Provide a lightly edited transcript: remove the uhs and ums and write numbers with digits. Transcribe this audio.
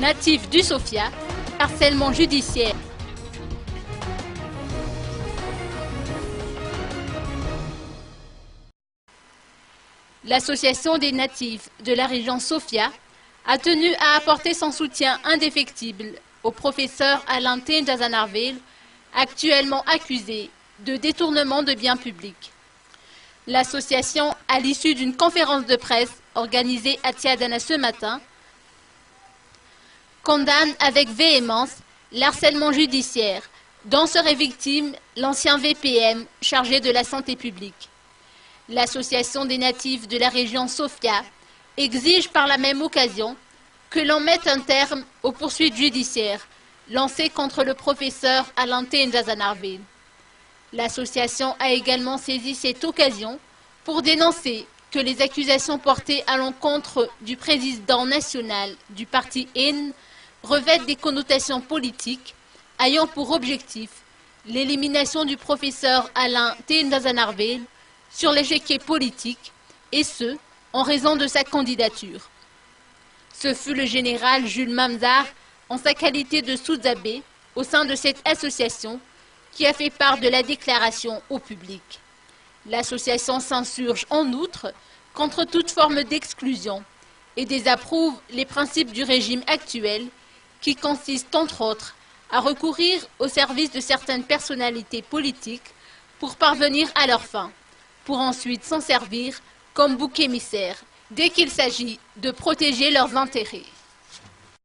natifs du Sofia, harcèlement judiciaire. L'association des natifs de la région Sofia a tenu à apporter son soutien indéfectible au professeur Alain Tindjazanarville, actuellement accusé de détournement de biens publics. L'association, à l'issue d'une conférence de presse organisée à Tiadana ce matin, condamne avec véhémence l'harcèlement judiciaire dont serait victime l'ancien VPM chargé de la santé publique. L'association des natifs de la région Sofia exige par la même occasion que l'on mette un terme aux poursuites judiciaires lancées contre le professeur Alain Tindjazanarville. L'association a également saisi cette occasion pour dénoncer que les accusations portées à l'encontre du président national du parti IN revêtent des connotations politiques ayant pour objectif l'élimination du professeur Alain Tindjazanarville sur l'échiquier politique, et ce, en raison de sa candidature. Ce fut le général Jules Mamzar, en sa qualité de sous-abbé au sein de cette association, qui a fait part de la déclaration au public. L'association s'insurge en outre contre toute forme d'exclusion et désapprouve les principes du régime actuel qui consiste entre autres à recourir au service de certaines personnalités politiques pour parvenir à leurs fins, pour ensuite s'en servir comme bouc émissaire dès qu'il s'agit de protéger leurs intérêts.